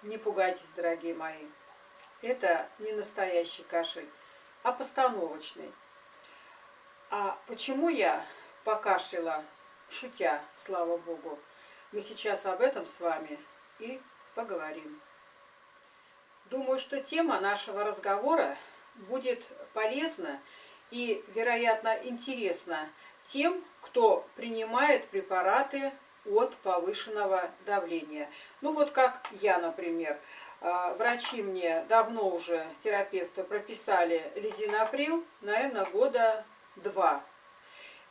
Не пугайтесь, дорогие мои. Это не настоящий кашель, а постановочный. А почему я покашляла, шутя, слава богу, мы сейчас об этом с вами и поговорим. Думаю, что тема нашего разговора будет полезна и, вероятно, интересна тем, кто принимает препараты от повышенного давления. Ну вот как я, например. Врачи мне давно уже, терапевты, прописали лизинаприл, наверное, года 2.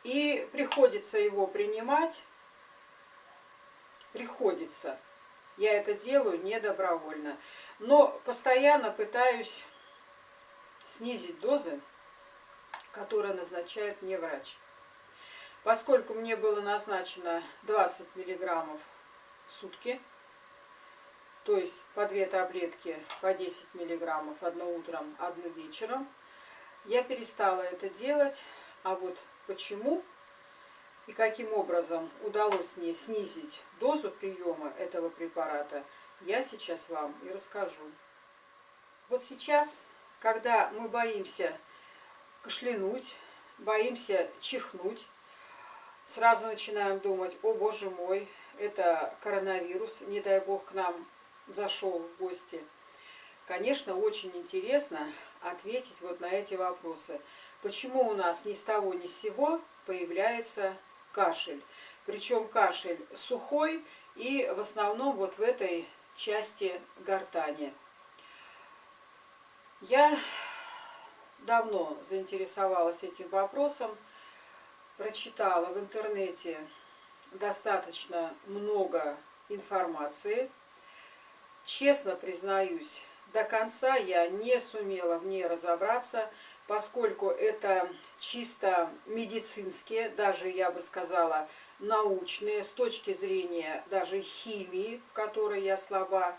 И приходится его принимать, приходится. Я это делаю не добровольно. Но постоянно пытаюсь снизить дозы, которые назначает мне врач. Поскольку мне было назначено 20 миллиграммов в сутки, то есть по 2 таблетки по 10 миллиграммов, одно утром, одно вечером, я перестала это делать. А вот почему и каким образом удалось мне снизить дозу приема этого препарата, я сейчас вам и расскажу. Вот сейчас, когда мы боимся кашлянуть, боимся чихнуть, сразу начинаем думать: о боже мой, это коронавирус, не дай бог к нам зашел в гости. Конечно, очень интересно ответить вот на эти вопросы. Почему у нас ни с того ни с сего появляется кашель? Причем кашель сухой и в основном вот в этой части гортани. Я давно заинтересовалась этим вопросом, прочитала в интернете достаточно много информации. Честно признаюсь, до конца я не сумела в ней разобраться, поскольку это чисто медицинские, даже я бы сказала научные, с точки зрения даже химии, в которой я слаба,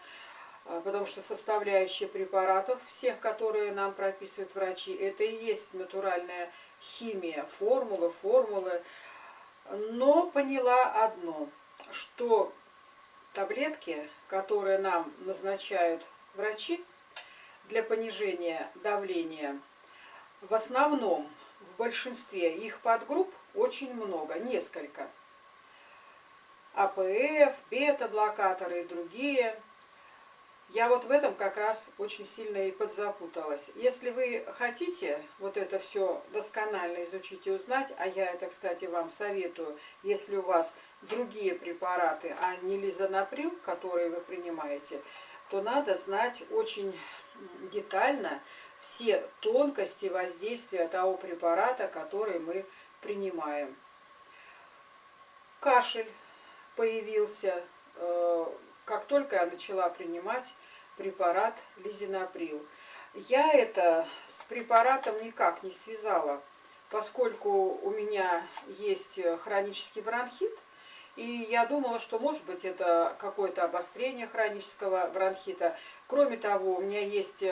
потому что составляющие препаратов, всех, которые нам прописывают врачи, это и есть натуральная химия, формулы. Но поняла одно, что таблетки, которые нам назначают врачи для понижения давления, в основном, в большинстве их подгрупп очень много, несколько. АПФ, бета-блокаторы и другие. Я вот в этом как раз очень сильно и подзапуталась. Если вы хотите вот это все досконально изучить и узнать, а я это, кстати, вам советую, если у вас другие препараты, а не лизинаприл, которые вы принимаете, то надо знать очень детально все тонкости воздействия того препарата, который мы принимаем. Кашель появился, как только я начала принимать препарат лизинаприл. Я это с препаратом никак не связала, поскольку у меня есть хронический бронхит, и я думала, что может быть это какое-то обострение хронического бронхита. Кроме того, у меня есть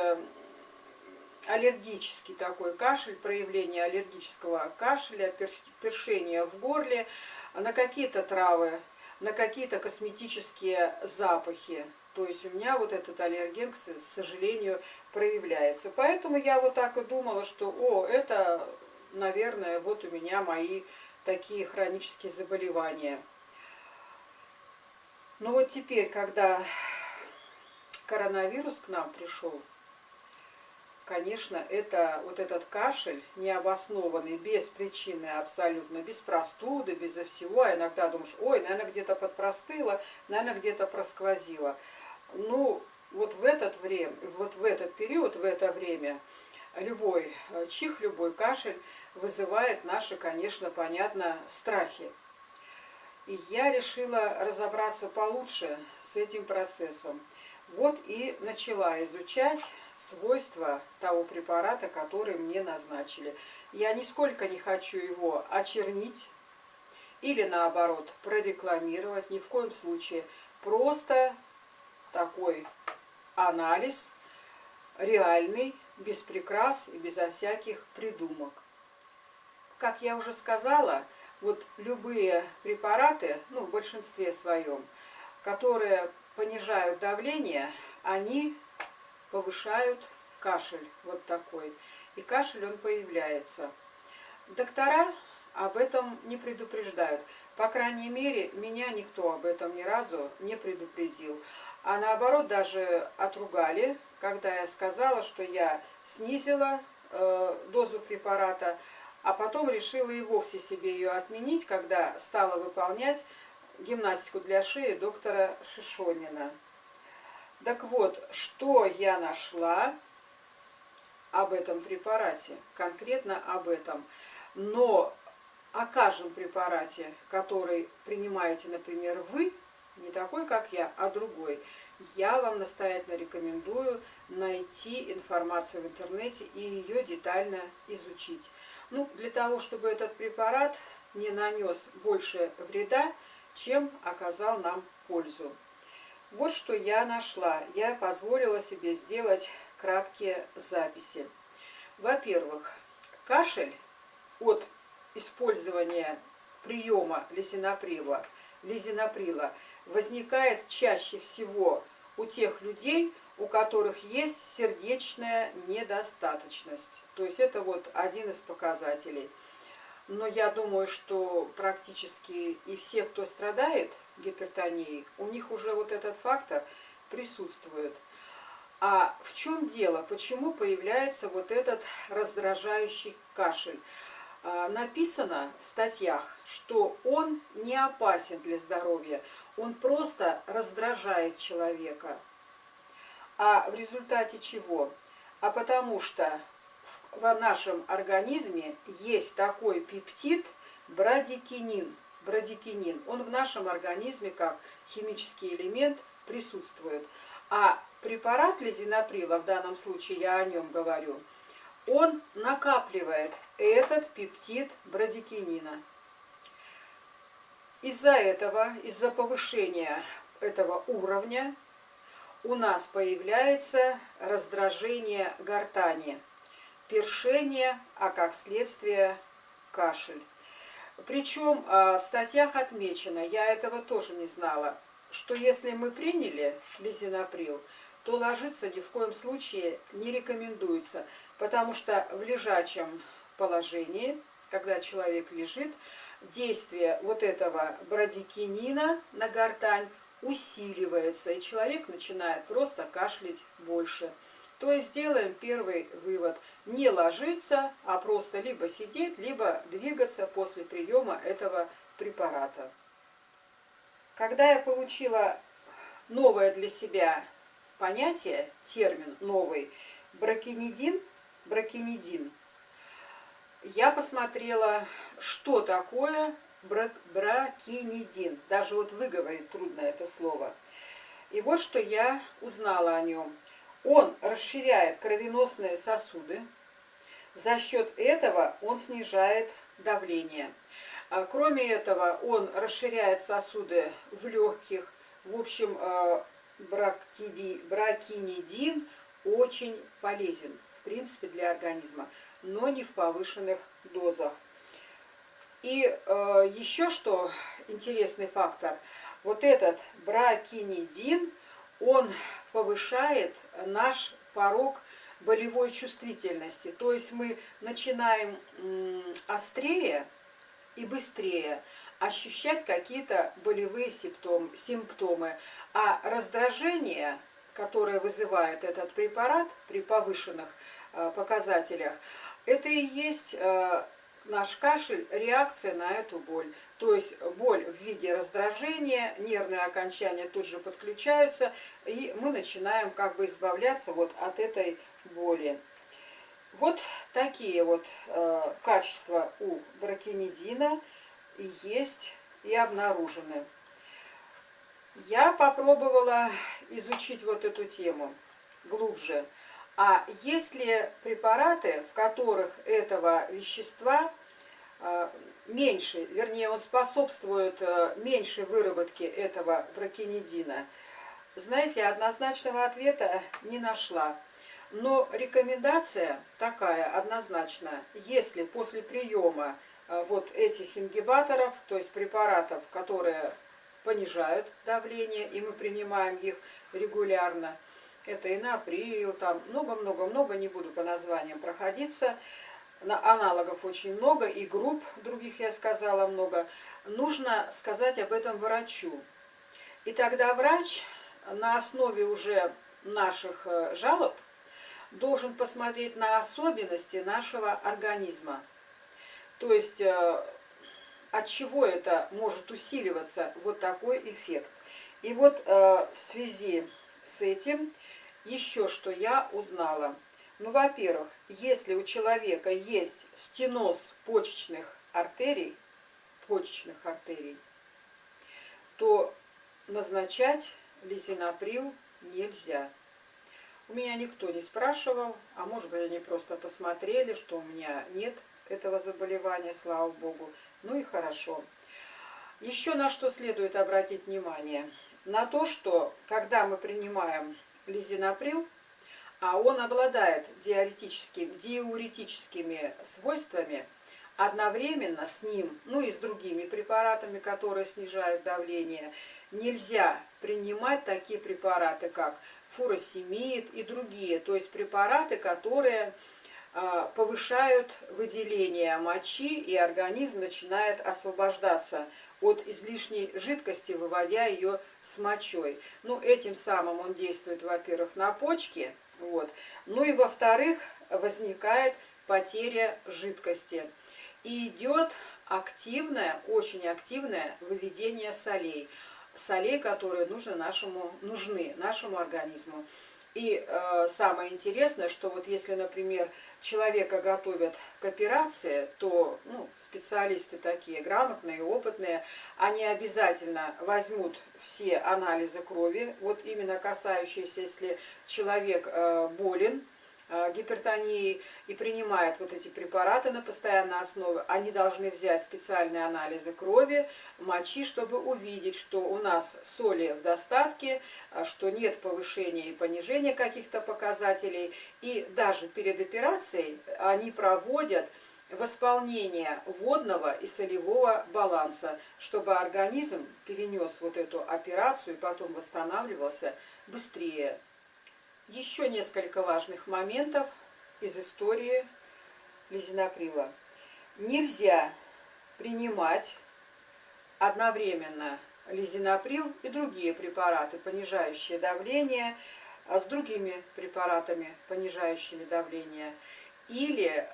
аллергический такой кашель, проявление аллергического кашля, першение в горле, на какие-то травы, на какие-то косметические запахи. То есть у меня вот этот аллерген, к сожалению, проявляется. Поэтому я вот так и думала, что это, наверное, вот у меня мои такие хронические заболевания. Но вот теперь, когда коронавирус к нам пришел, конечно, это вот этот кашель необоснованный, без причины абсолютно, без простуды, безо всего. А иногда думаешь: ой, наверное, где-то подпростыло, наверное, где-то просквозило. Ну, вот в этот период, в это время, любой чих, любой кашель вызывает наши, конечно, понятно, страхи. И я решила разобраться получше с этим процессом. Вот и начала изучать свойства того препарата, который мне назначили. Я нисколько не хочу его очернить или, наоборот, прорекламировать. Ни в коем случае. Просто такой анализ реальный, без прикрас и безо всяких придумок. Как я уже сказала, вот любые препараты, в большинстве своем, которые понижают давление, они повышают кашель вот такой. И кашель он появляется. Доктора об этом не предупреждают. По крайней мере, меня никто об этом ни разу не предупредил. А наоборот, даже отругали, когда я сказала, что я снизила дозу препарата, а потом решила и вовсе себе ее отменить, когда стала выполнять гимнастику для шеи доктора Шишонина. Так вот, что я нашла об этом препарате, конкретно об этом. Но о каждом препарате, который принимаете, например, вы, не такой, как я, а другой, я вам настоятельно рекомендую найти информацию в интернете и ее детально изучить. Ну, для того, чтобы этот препарат не нанес больше вреда, чем оказал нам пользу. Вот что я нашла. Я позволила себе сделать краткие записи. Во-первых, кашель от использования приема лизинаприла возникает чаще всего у тех людей, у которых есть сердечная недостаточность. То есть это вот один из показателей. Но я думаю, что практически и все, кто страдает гипертонией, у них уже вот этот фактор присутствует. А в чем дело? Почему появляется вот этот раздражающий кашель? Написано в статьях, что он не опасен для здоровья, он просто раздражает человека. А в результате чего? А потому что в нашем организме есть такой пептид брадикинин. Он в нашем организме как химический элемент присутствует. А препарат лизинаприла, в данном случае я о нем говорю, он накапливает этот пептид брадикинина. Из-за этого, из-за повышения этого уровня у нас появляется раздражение гортани, першение, а как следствие кашель. Причем в статьях отмечено, я этого тоже не знала, что если мы приняли лизинаприл, то ложиться ни в коем случае не рекомендуется, потому что в лежачем положении, когда человек лежит, действие вот этого брадикинина на гортань усиливается, и человек начинает просто кашлять больше. То есть делаем первый вывод. Не ложиться, а просто либо сидеть, либо двигаться после приема этого препарата. Когда я получила новое для себя понятие, термин новый, бракинидин, я посмотрела, что такое бракинидин. Даже вот выговорить трудно это слово. И вот что я узнала о нем. Он расширяет кровеносные сосуды. За счет этого он снижает давление. Кроме этого, он расширяет сосуды в легких. В общем, бракинидин очень полезен, в принципе, для организма, но не в повышенных дозах. И еще что интересный фактор. Вот этот бракинидин, он повышает наш порог болевой чувствительности. То есть мы начинаем острее и быстрее ощущать какие-то болевые симптомы. А раздражение, которое вызывает этот препарат при повышенных показателях, это и есть наш кашель, реакция на эту боль. То есть боль в виде раздражения, нервные окончания тут же подключаются, и мы начинаем как бы избавляться вот от этой боли. Вот такие вот качества у бракинидина есть и обнаружены. Я попробовала изучить вот эту тему глубже. А есть ли препараты, в которых этого вещества меньше, вернее, он способствует меньшей выработке этого бракинидина? Знаете, однозначного ответа не нашла. Но рекомендация такая однозначно, если после приема вот этих ингибаторов, то есть препаратов, которые понижают давление, и мы принимаем их регулярно. Это инаприл, там много-много-много, не буду по названиям проходиться. Аналогов очень много, и групп других, я сказала, много. Нужно сказать об этом врачу. И тогда врач на основе уже наших жалоб должен посмотреть на особенности нашего организма. То есть от чего это может усиливаться вот такой эффект. И вот в связи с этим еще что я узнала. Ну, во-первых, если у человека есть стеноз почечных артерий, то назначать лизинаприл нельзя. У меня никто не спрашивал, а может быть они просто посмотрели, что у меня нет этого заболевания, слава богу. Ну и хорошо. Еще на что следует обратить внимание? На то, что когда мы принимаем лизинаприл, а он обладает диуретическими свойствами, одновременно с ним, ну и с другими препаратами, которые снижают давление, нельзя принимать такие препараты, как фуросемид и другие, то есть препараты, которые повышают выделение мочи, и организм начинает освобождаться от излишней жидкости, выводя ее с мочой. Ну, этим самым он действует, во-первых, на почки, вот. Ну и во-вторых, возникает потеря жидкости. И идет активное, очень активное выведение солей. Солей, которые нужны нашему организму. И самое интересное, что вот если, например, человека готовят к операции, то специалисты такие грамотные, опытные, они обязательно возьмут все анализы крови, вот именно касающиеся, если человек болен гипертонией и принимает вот эти препараты на постоянной основе, они должны взять специальные анализы крови, мочи, чтобы увидеть, что у нас соли в достатке, что нет повышения и понижения каких-то показателей. И даже перед операцией они проводят восполнение водного и солевого баланса, чтобы организм перенес вот эту операцию и потом восстанавливался быстрее. Еще несколько важных моментов из истории лизинаприла. Нельзя принимать одновременно лизинаприл и другие препараты, понижающие давление, с другими препаратами, понижающими давление, или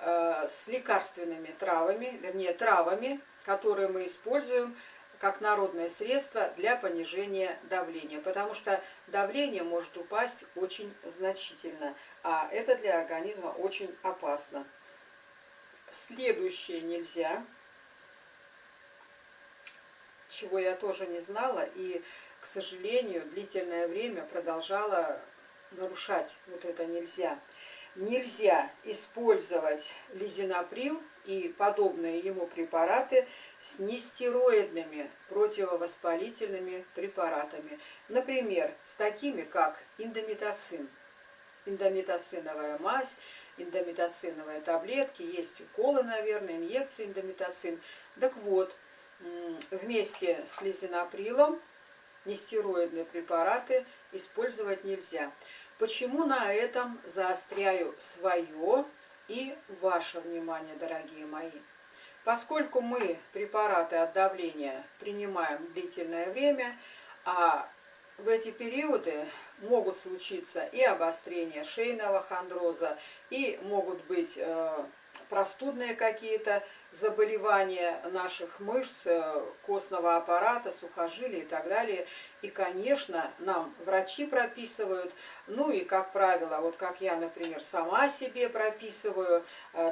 с лекарственными травами, вернее травами, которые мы используем как народное средство для понижения давления, потому что давление может упасть очень значительно, а это для организма очень опасно. Следующее нельзя, чего я тоже не знала и, к сожалению, длительное время продолжала нарушать вот это нельзя. Нельзя использовать лизинаприл и подобные ему препараты с нестероидными противовоспалительными препаратами. Например, с такими, как индомитоцин, индомитоциновая мазь, индомитоциновые таблетки, есть уколы, наверное, инъекции индомитоцин. Так вот, вместе с лизинаприлом нестероидные препараты использовать нельзя. Почему на этом заостряю свое и ваше внимание, дорогие мои? Поскольку мы препараты от давления принимаем длительное время, а в эти периоды могут случиться и обострение шейного хондроза, и могут быть простудные какие-то заболевания наших мышц, костного аппарата, сухожилий и так далее. И, конечно, нам врачи прописывают, ну и, как правило, вот как я, например, сама себе прописываю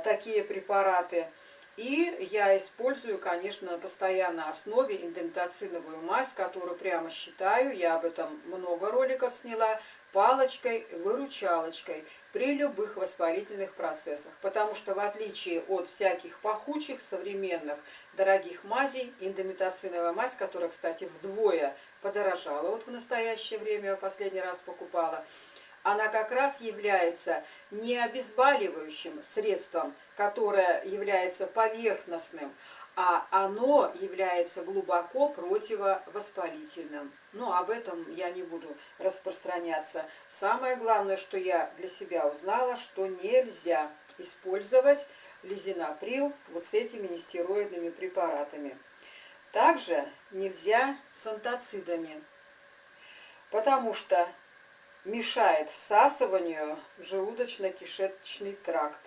такие препараты. И я использую, конечно, на постоянной основе индомитоциновую мазь, которую прямо считаю, я об этом много роликов сняла, палочкой-выручалочкой при любых воспалительных процессах. Потому что в отличие от всяких пахучих современных дорогих мазей, индомитоциновая мазь, которая, кстати, вдвое подорожала, вот в настоящее время я последний раз покупала, она как раз является не обезболивающим средством, которое является поверхностным, а оно является глубоко противовоспалительным. Но об этом я не буду распространяться. Самое главное, что я для себя узнала, что нельзя использовать лизинаприл вот с этими нестероидными препаратами. Также нельзя с антацидами, потому что мешает всасыванию в желудочно-кишечный тракт.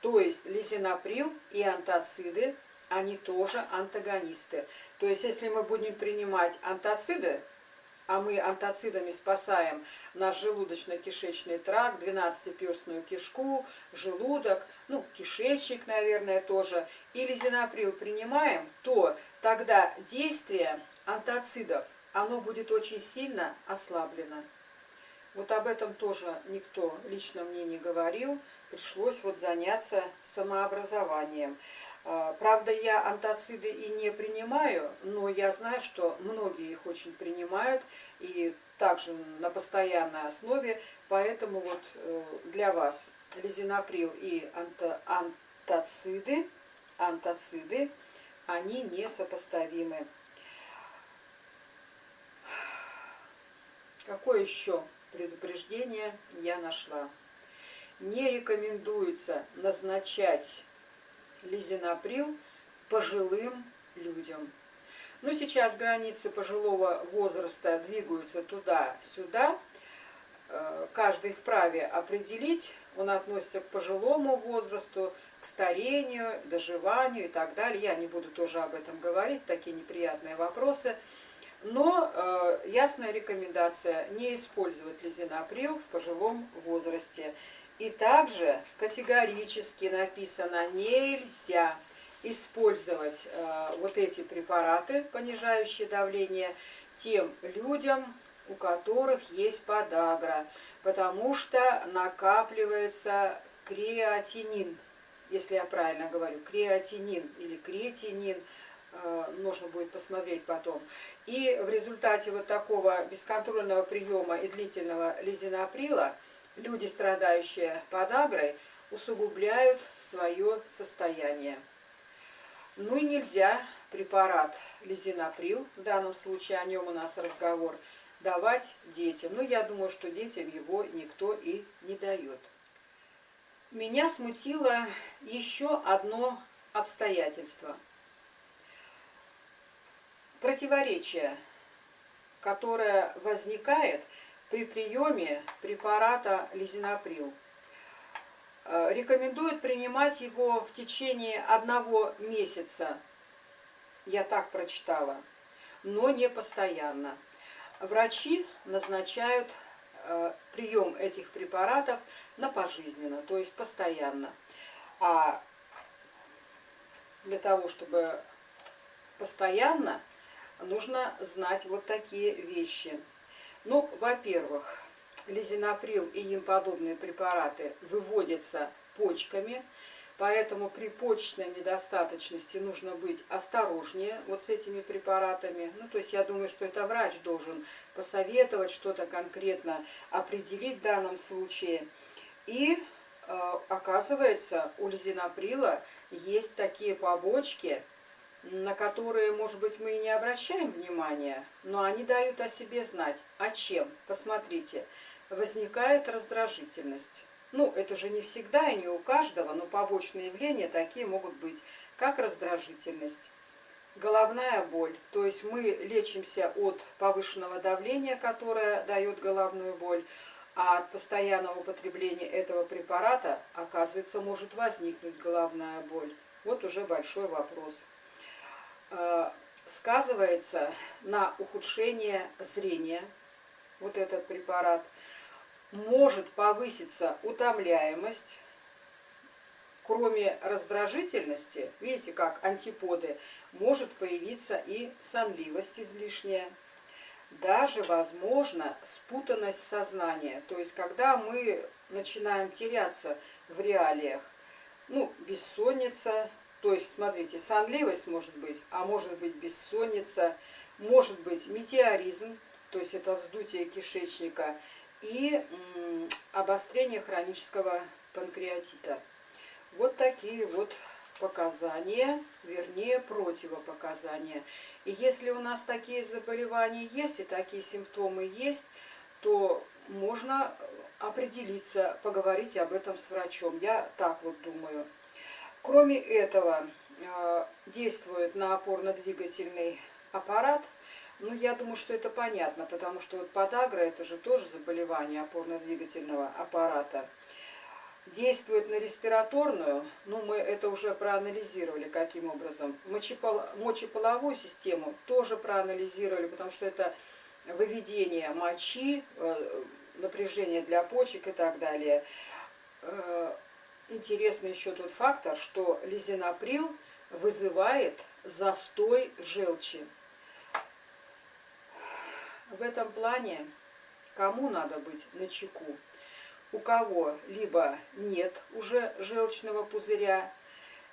То есть лизинаприл и антациды, они тоже антагонисты. То есть если мы будем принимать антациды, а мы антацидами спасаем наш желудочно-кишечный тракт, двенадцатиперстную кишку, желудок, ну, кишечник, наверное, тоже, и лизинаприл принимаем, то тогда действие антацидов, оно будет очень сильно ослаблено. Вот об этом тоже никто лично мне не говорил. Пришлось вот заняться самообразованием. Правда, я антациды и не принимаю, но я знаю, что многие их очень принимают, и также на постоянной основе. Поэтому вот для вас лизинаприл и антациды, они несопоставимы. Какое еще предупреждение я нашла? Не рекомендуется назначать лизинаприл пожилым людям. Но сейчас границы пожилого возраста двигаются туда-сюда. Каждый вправе определить, он относится к пожилому возрасту, к старению, доживанию и так далее. Я не буду тоже об этом говорить, такие неприятные вопросы. Но ясная рекомендация не использовать лизинаприл в пожилом возрасте. И также категорически написано: нельзя использовать вот эти препараты, понижающие давление, тем людям, у которых есть подагра, потому что накапливается креатинин, если я правильно говорю, креатинин или кретинин, нужно будет посмотреть потом. И в результате вот такого бесконтрольного приема и длительного лизинаприла люди, страдающие подагрой, усугубляют свое состояние. Ну и нельзя препарат лизинаприл, в данном случае о нем у нас разговор, давать детям. Ну, я думаю, что детям его никто и не дает. Меня смутило еще одно обстоятельство. Противоречие, которое возникает при приеме препарата лизинаприл. Рекомендуют принимать его в течение 1 месяца, я так прочитала, но не постоянно. Врачи назначают прием этих препаратов на пожизненно, то есть постоянно. А для того, чтобы постоянно, нужно знать вот такие вещи. Ну, во-первых, лизинаприл и им подобные препараты выводятся почками, поэтому при почечной недостаточности нужно быть осторожнее вот с этими препаратами. Ну, то есть я думаю, что это врач должен посоветовать, что-то конкретно определить в данном случае. И оказывается, у лизинаприла есть такие побочки, на которые, может быть, мы и не обращаем внимания, но они дают о себе знать. А чем? Посмотрите, возникает раздражительность. Ну, это же не всегда и не у каждого, но побочные явления такие могут быть, как раздражительность, головная боль. То есть мы лечимся от повышенного давления, которое дает головную боль, а от постоянного употребления этого препарата, оказывается, может возникнуть головная боль. Вот уже большой вопрос. Сказывается на ухудшение зрения вот этот препарат, может повыситься утомляемость, кроме раздражительности, видите, как антиподы, может появиться и сонливость излишняя, даже, возможно, спутанность сознания, то есть когда мы начинаем теряться в реалиях, ну, бессонница. То есть, смотрите, сонливость может быть, а может быть бессонница, может быть метеоризм, то есть это вздутие кишечника, и обострение хронического панкреатита. Вот такие вот показания, вернее противопоказания. И если у нас такие заболевания есть и такие симптомы есть, то можно определиться, поговорить об этом с врачом. Я так вот думаю. Кроме этого, действует на опорно-двигательный аппарат. Ну, я думаю, что это понятно, потому что вот подагра – это же тоже заболевание опорно-двигательного аппарата. Действует на респираторную, ну, мы это уже проанализировали, каким образом. Мочеполовую систему тоже проанализировали, потому что это выведение мочи, напряжение для почек и так далее. Интересный еще тот фактор, что лизинаприл вызывает застой желчи. В этом плане кому надо быть начеку? У кого либо нет уже желчного пузыря,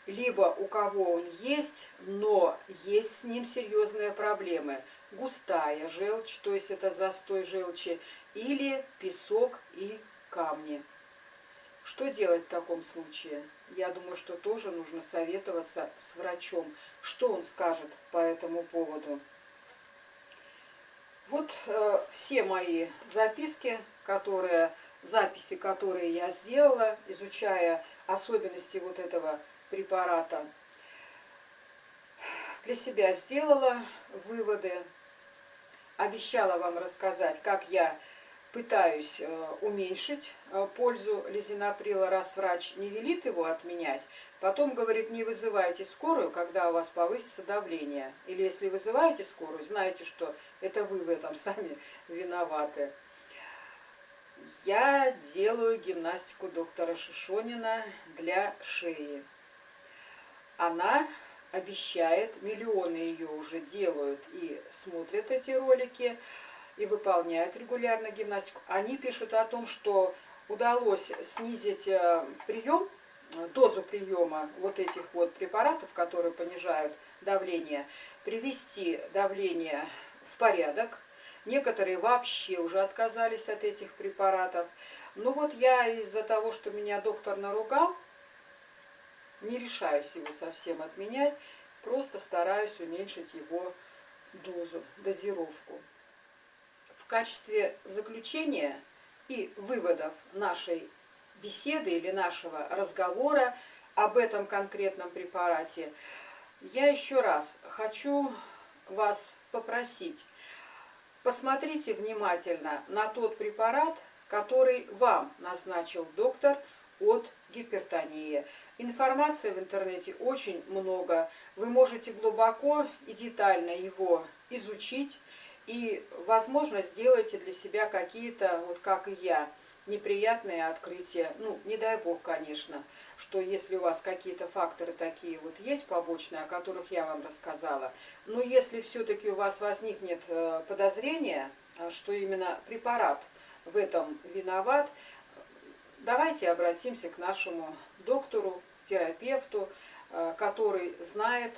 либо у кого он есть, но есть с ним серьезные проблемы. Густая желчь, то есть это застой желчи, или песок и камни. Что делать в таком случае? Я думаю, что тоже нужно советоваться с врачом. Что он скажет по этому поводу? Вот все мои записки, записи, которые я сделала, изучая особенности вот этого препарата, для себя сделала выводы, обещала вам рассказать, как я пытаюсь уменьшить пользу лизинаприла, раз врач не велит его отменять. Потом говорит, не вызывайте скорую, когда у вас повысится давление. Или если вызываете скорую, знаете, что это вы в этом сами виноваты. Я делаю гимнастику доктора Шишонина для шеи. Она обещает, миллионы ее уже делают и смотрят эти ролики, и выполняют регулярно гимнастику. Они пишут о том, что удалось снизить дозу приема вот этих вот препаратов, которые понижают давление, привести давление в порядок. Некоторые вообще уже отказались от этих препаратов. Ну вот я из-за того, что меня доктор наругал, не решаюсь его совсем отменять, просто стараюсь уменьшить его дозировку. В качестве заключения и выводов нашей беседы или нашего разговора об этом конкретном препарате, я еще раз хочу вас попросить, посмотрите внимательно на тот препарат, который вам назначил доктор от гипертонии. Информации в интернете очень много. Вы можете глубоко и детально его изучить. И, возможно, сделаете для себя какие-то, вот как и я, неприятные открытия. Ну, не дай бог, конечно, что если у вас какие-то факторы такие вот есть побочные, о которых я вам рассказала, но если все-таки у вас возникнет подозрение, что именно препарат в этом виноват, давайте обратимся к нашему доктору, терапевту, который знает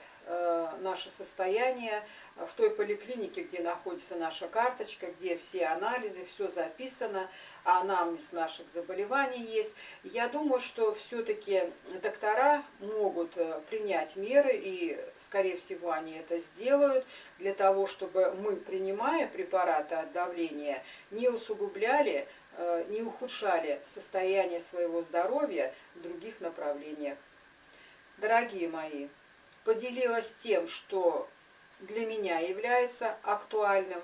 наше состояние, в той поликлинике, где находится наша карточка, где все анализы, все записано, анамнез наших заболеваний есть. Я думаю, что все-таки доктора могут принять меры, и, скорее всего, они это сделают, для того, чтобы мы, принимая препараты от давления, не усугубляли, не ухудшали состояние своего здоровья в других направлениях. Дорогие мои, поделилась тем, что для меня является актуальным.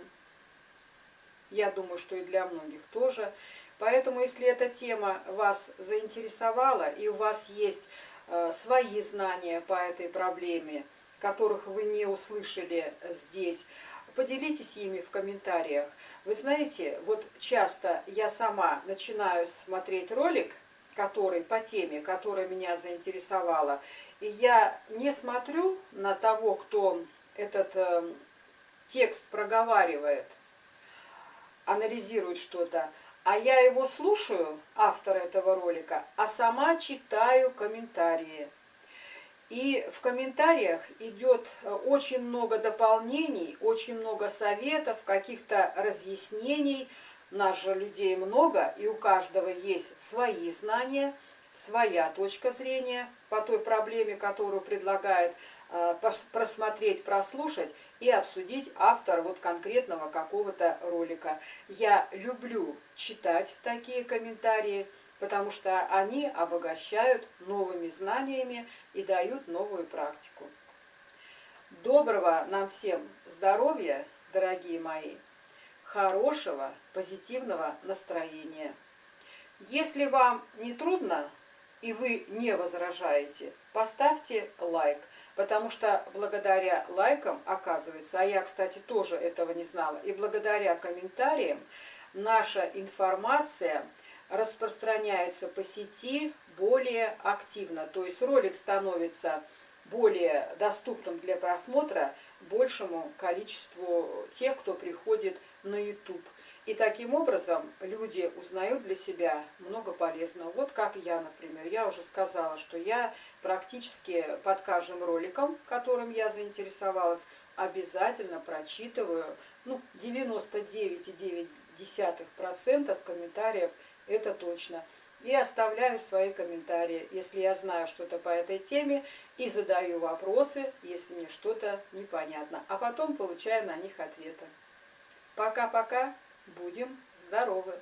Я думаю, что и для многих тоже. Поэтому, если эта тема вас заинтересовала, и у вас есть свои знания по этой проблеме, которых вы не услышали здесь, поделитесь ими в комментариях. Вы знаете, вот часто я сама начинаю смотреть ролик, который по теме, которая меня заинтересовала, и я не смотрю на того, кто этот текст проговаривает, анализирует что-то, а я его слушаю, автора этого ролика, а сама читаю комментарии. И в комментариях идет очень много дополнений, очень много советов, каких-то разъяснений. Нас же людей много, и у каждого есть свои знания, своя точка зрения по той проблеме, которую предлагает просмотреть, прослушать и обсудить автор вот конкретного какого-то ролика. Я люблю читать такие комментарии, потому что они обогащают новыми знаниями и дают новую практику. Доброго нам всем здоровья, дорогие мои, хорошего, позитивного настроения. Если вам не трудно и вы не возражаете, поставьте лайк, потому что благодаря лайкам, оказывается, а я, кстати, тоже этого не знала, и благодаря комментариям наша информация распространяется по сети более активно. То есть ролик становится более доступным для просмотра большему количеству тех, кто приходит на YouTube. И таким образом люди узнают для себя много полезного. Вот как я, например. Я уже сказала, что я практически под каждым роликом, которым я заинтересовалась, обязательно прочитываю 99,9% комментариев, это точно. И оставляю свои комментарии, если я знаю что-то по этой теме, и задаю вопросы, если мне что-то непонятно. А потом получаю на них ответы. Пока-пока, будем здоровы!